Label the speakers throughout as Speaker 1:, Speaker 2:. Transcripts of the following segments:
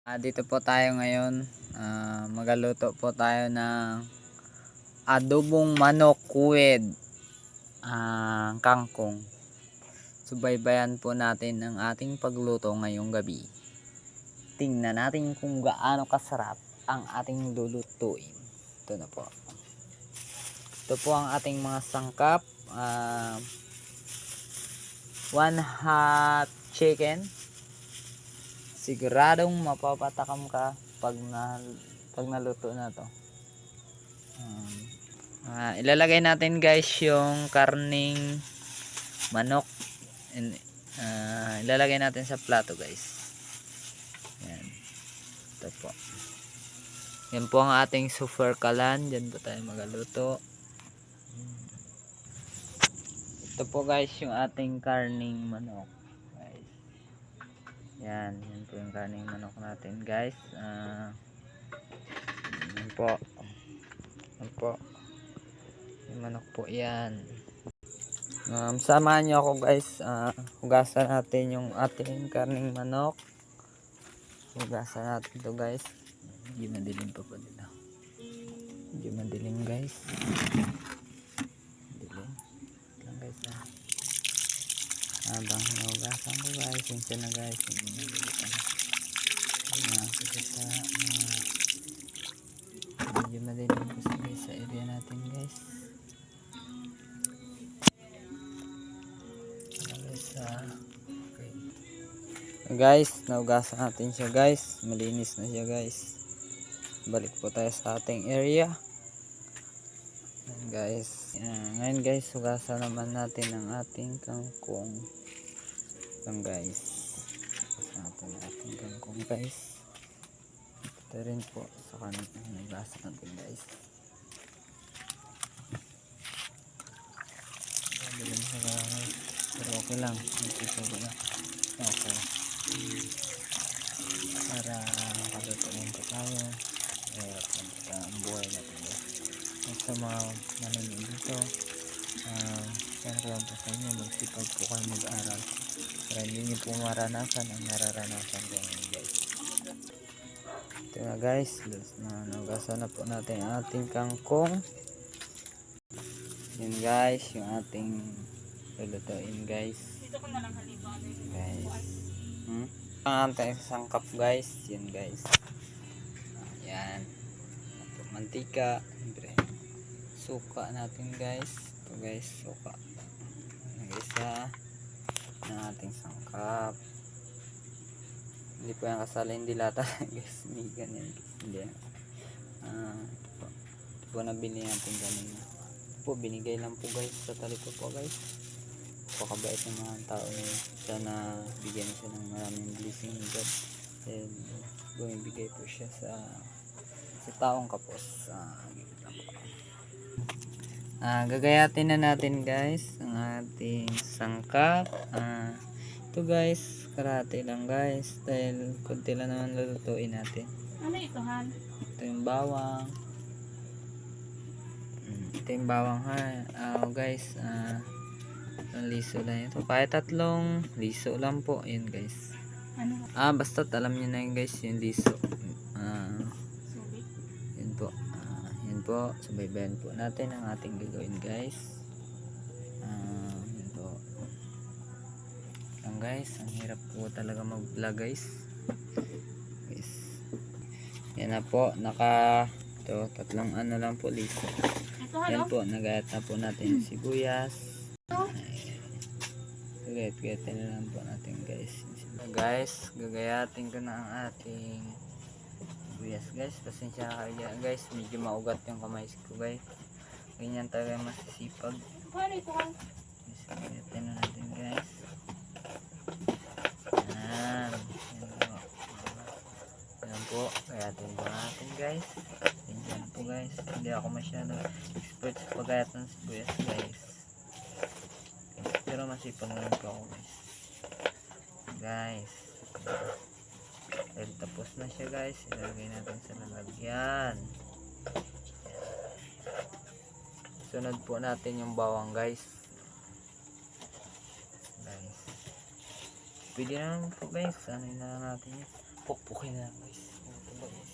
Speaker 1: Dito po tayo ngayon. Magaluto po tayo ng adobong manok with kangkong. Subaybayan po natin ang ating pagluto ngayong gabi. Tingnan natin kung gaano kasarap ang ating lulutuin. Ito na po. Ito po ang ating mga sangkap. 1 half chicken. Siguradong mapapatakam ka pag naluto na to. Ilalagay natin guys yung karning manok. Ilalagay natin sa plato guys. Yan. Ito po. Yan po ang ating super kalan. Diyan po tayo magaluto. Ito po guys yung ating karning manok. Yan po yung kaning manok natin guys. Yan po. Yung manok po yan. Samahan nyo ako guys. Hugasan natin yung ating karning manok. Hugasan natin to guys. Medyo madilim pa po dito. Medyo madilim guys. Madilim lang guys habang hinugasan ko guys, minsan na guys, medyo madilim kasi guys sa area natin guys. Okay. Guys, naugasan natin siya guys, malinis na siya guys. Balik po tayo sa ating area. Guys, ngayon guys, hugasan naman natin ang ating kangkong. Lang guys, hugasan natin ang ating kangkong guys. Ito rin po sa kanan, hugasan natin guys. Madaling sa kanan, pero okay lang, okay, para makalutuin po tayo. Hirap lang sa buhay natin guys. Sa mga manonood dito, sana ko lang po sa inyo, magsipag po kayo mag-aral para hindi nyo po maranasan ang nararanasan ko ngayon guys. Ito na guys, nagasan na po natin ang ating kangkong. Yun guys, yung ating lulutuin guys. Ang ating sangkap guys, yun guys. Yan, mantika, suka natin guys. Ito guys, suka isa ng ating sangkap. Hindi po yan kasali, hindi lata guys, hindi ganyan guys, hindi yan. Ito po nabili natin kanina. Ito po binigay lang po guys sa talito po guys. Pakabait ng mga tao na yun. Sana bigyan siya ng maraming blessing God. And bumibigay po siya sa taong kapos. Gagayatin na natin guys ang ating sangkap. Ito guys, karate lang guys, dahil kunti lang naman lulutuin natin.
Speaker 2: Ano ito Han?
Speaker 1: Ito yung bawang. Ito yung bawang ha. Guys, ang liso lang ito. Kahit 3 liso lang po. Yun guys.
Speaker 2: Ano?
Speaker 1: Basta alam nyo na yun guys, yung liso. Yun po. Yun po. Subaybayan po natin ang ating gagawin guys. Yun po. Lang guys. Ang hirap po talaga mag-vlog guys. Yan na po. Ito, 3 ano lang po liso. Yan po. Nagayat na po natin yung sibuyas. Gagayatin na lang po natin guys. Gagayatin ko na ang ating sibuyas guys. Pasensya na kayo guys, medyo maugat yung kamay ko guys. Ganyan talaga masisipag.
Speaker 2: Paano ito Han?
Speaker 1: Gagayatin na natin guys. Yan po. Gayatin po natin guys. Ganyan po guys. Hindi ako masyado expert sa pagayat ng sibuyas guys. Pero masipag naman po ako guys. Dahil tapos na siya guys, ilalagay natin sa lalagyan. Sunod po natin yung bawang guys. Pwede naman po guys, ano na natin yun. pukpukin na lang guys. Ito ba guys?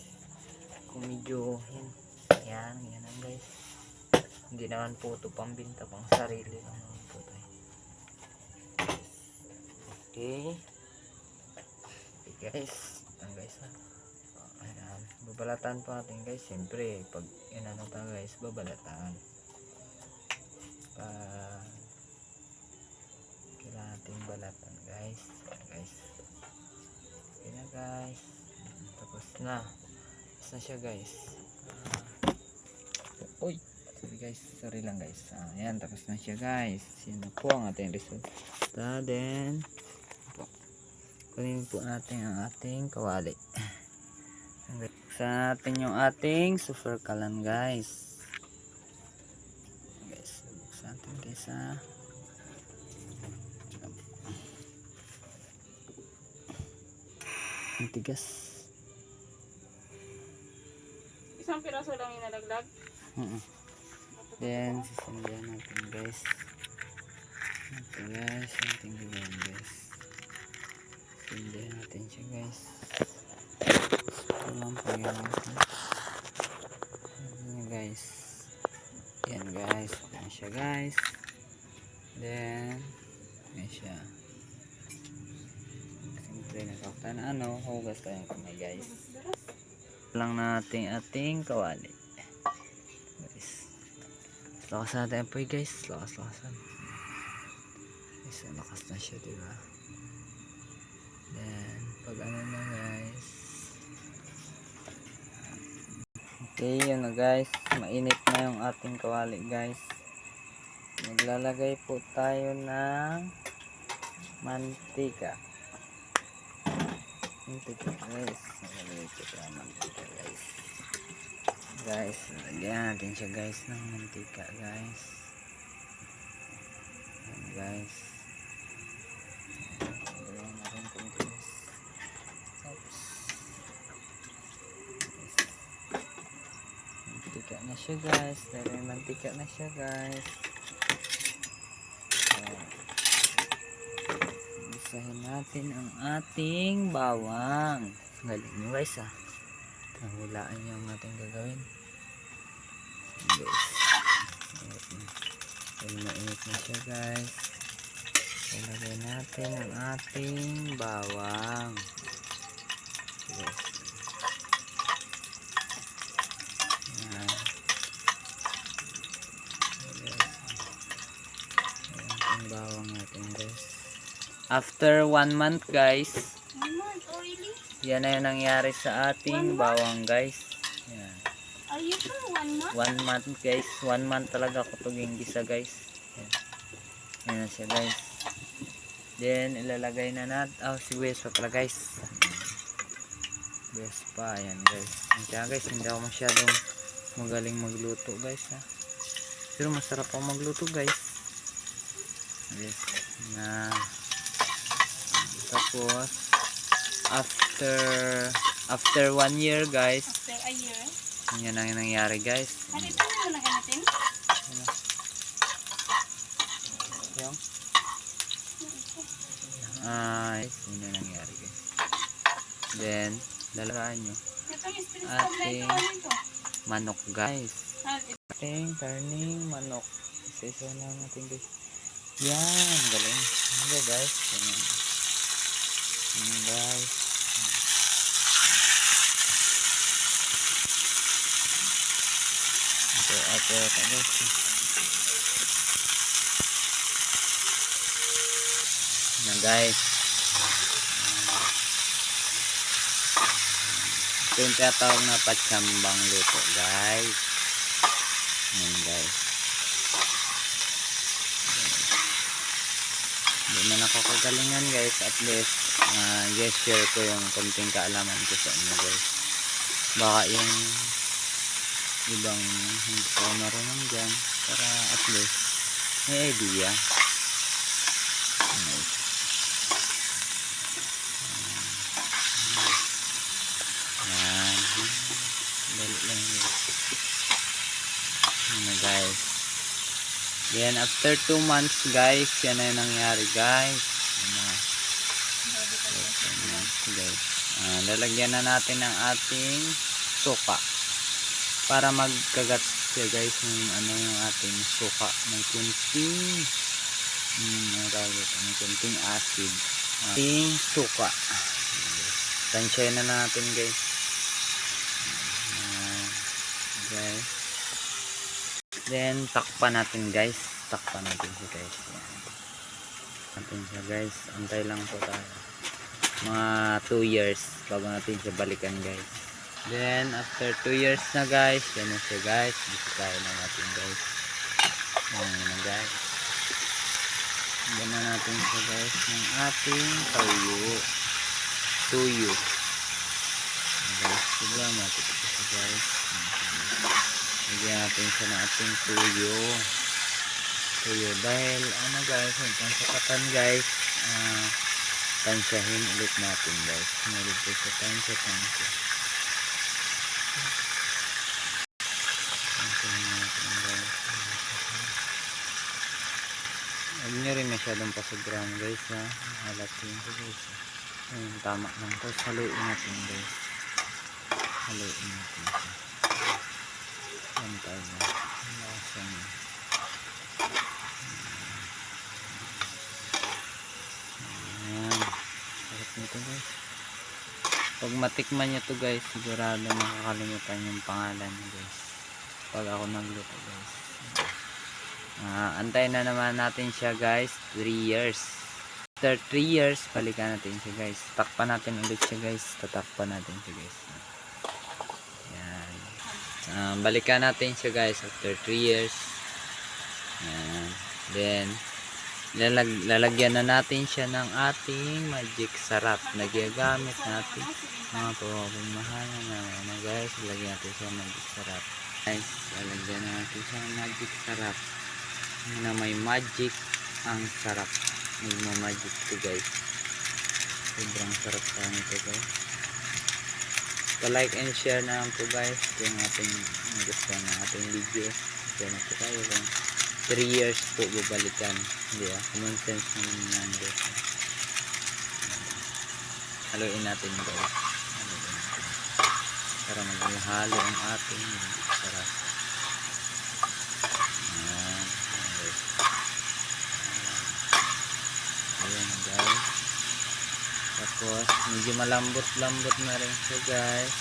Speaker 1: Kung medyo yan lang guys. Hindi naman po ito pambinta, pang sarili lang naman po ito. Okay. Okay guys. Ito guys ha. Ayan. Babalatan po natin guys. Siyempre pag inano tayo guys, babalatan. Kailangan natin balatan guys. Guys. Okay na guys. Tapos na. Tapos na siya guys. Uy. Sorry lang guys. Ayan, tapos na siya guys. Yan na po ang ating result. Then kunin po natin ang ating kawali. Buksan natin yung ating super kalan guys. Guys, buksan natin guys ha. Ang tigas.
Speaker 2: Isang piraso lang inalaglag.
Speaker 1: Then sisindihan natin guys. Ito guys, ang ating gagawin guys. Sisindihan natin siya guys. Ito lang po yan guys. Yan guys. Yan siya guys. Then yan siya. Siyempre nakakta na hugas tayong kamay guys. Lang natin ating kawali guys. Lakas natin po guys. Lakasan guys. Lakas na siya diba. Then pag na guys. Okay yun na guys. Mainit na yung ating kawali guys. Maglalagay po tayo ng mantika. Mantika guys. Maglalagay po tayo ng mantika guys. Guys, lagyan natin siya guys ng mantika guys. Ayan guys. Lagyan natin konti guys. Oops. Mantika na siya guys. Dahil mantika na siya guys. Isahin natin ang ating bawang. Galing nyo guys ha. Nahulaan nyo ang ating gagawin guys. Mainit na siya guys. Ilagay natin ang ating bawang guys. Yan. Ang bawang natin guys. After 1 month guys,
Speaker 2: 1 month already?
Speaker 1: yan na yung nangyari sa ating bawang guys. Yan.
Speaker 2: Are you sure 1 month?
Speaker 1: 1 month guys. 1 month talaga ko ito ginggisa guys. Yan. Yan na siya guys. Then ilalagay na natin. Sibuyas pa pala guys. Sibuyas pa. Ayan guys. Kaya guys, hindi ako masyadong magaling magluto guys ha. Pero masarap ako magluto guys. Yes. Na tapos after 1 year guys.
Speaker 2: After a year?
Speaker 1: Yan ang nangyari guys.
Speaker 2: Ito mo na gamitin?
Speaker 1: Yung yun ang nangyari guys. Then lalagaan nyo ating manok guys. Ating karning manok. Isa-isa lang natin guys. Yan, galing. Ano guys? Yan guys. Ito guys. Yan guys. Ito yung tinatawag na patsambang luto guys. Yan guys. Hindi man ako kagalingan guys, at least just share ko yung konting kaalaman ko sa inyo guys. Baka yung ibang hindi ko marunong dyan, para at least may idea. Yan, dali lang guys. Ano guys. Then after 2 months guys, yan na yung nangyari guys. Guys. lalagyan na natin ng ating suka para magkagat siya guys ng yung ating suka ng kunting ang tawag ito, ng kunting acid. Ating suka. Tansyahin na natin guys. Guys. Then takpan natin guys. Takpan natin siya guys. Natin siya guys. Antay lang po tayo. Mga 2 years bago natin siya balikan guys. Then after 2 years na guys, yan na siya guys. Bisitahin na natin guys. Yan na guys. Yan na natin siya guys ng ating tuyo. Guys, sigla natin ito siya guys. Lagyan natin siya ng ating tuyo dahil ano guys, hanggang sa katan guys, tansyahin ulit natin guys. Meron po sa tansya tansyahin natin guys. Huwag nyo rin masyadong pasagram guys ha, halat yun po guys. Ayun, tama lang po. Haluin natin guys, haluin natin siya. Yan tayo lasang sarap nito guys. Pag matikman nyo to guys, sigurado makakalimutan yung pangalan nyo guys pag ako nagluto guys. Antayin na naman natin siya guys, 3 years. After 3 years balikan natin siya guys. Takpan natin ulit siya guys. Tatakpan natin siya guys. Yan. Balikan natin siya guys after 3 years. Yan. Then lalagyan na natin siya ng ating magic sarap na ginagamit natin mga pagmamahal na guys. Lalagyan natin siya ng magic sarap guys. Lalagyan na natin siya ng magic sarap na may magic. Ang sarap, magic to guys. Sobrang sarap sa nito guys. Pa-like and share na lang po guys kung ating gusto ng ating video. Share na po tayo kung 3 years po babalikan. Hindi common sense naman yan guys. Haluin natin guys. Haluin natin para maghalo ang ating sarap. Ayan guys. Tapos medyo malambot-lambot na rin siya guys.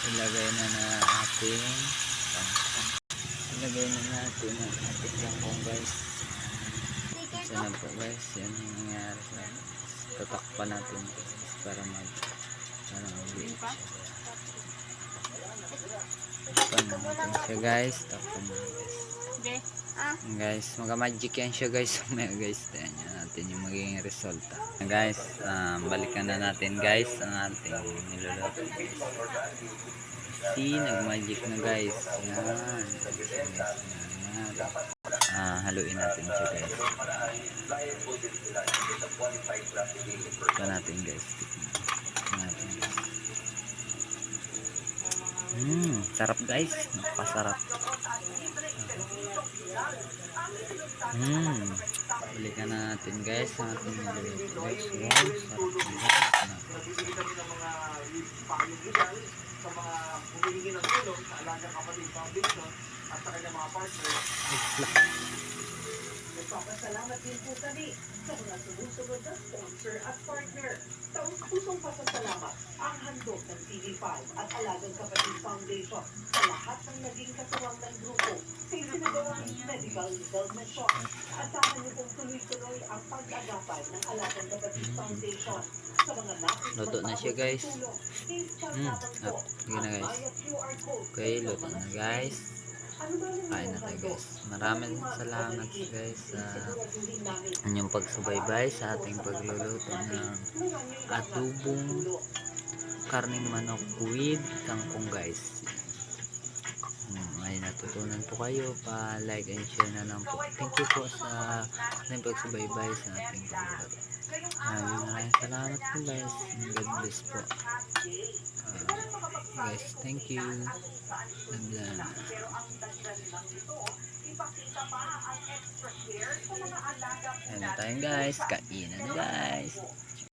Speaker 1: Ilagay na natin ang ating langkong guys. Isa na po guys. Yan yung nangyari sa tatakpan natin guys para mag-ulit siya. Takpan natin siya guys. Takpan natin guys. Guys, mag-magic yan siya guys. May guys, tayan natin yung magiging resulta. Guys, balikan na natin guys ang ating niluluto guys. See, nag-magic na guys. Yan. Haluin natin siya guys. Ito natin guys. Sarap guys. Napakasarap. Balikan na natin guys ang ating niluluto guys. Wow, sarap
Speaker 3: sa mga humihingi ng tulong sa Alagang Kapatid Foundation at sa kanyang mga partners. Nagpapasalamat din po kami sa mga sumusunod na sponsor at partner. Taos-pusong pasasalamat ang handog ng TV5 at Alagang Kapatid Foundation sa lahat ng naging katuwang ng grupo sa isinagawang medical legal mission. Asahan niyo kung tuloy-tuloy ang pag-agapan ng Alagang Kapatid Foundation sa mga
Speaker 1: luto na siya guys. Sige na guys. Okay, luto na guys. Kain na tayo guys. Maraming salamat guys sa inyong pagsubaybay sa ating pagluluto ng adobong karning manok with kangkong guys. May natutunan po kayo, pa like and share na lang po. Thank you po sa ating pagsubaybay sa ating pagluluto. Maraming salamat po guys. God bless po. Guys, thank you. Ayan na tayo guys. Kainan na guys.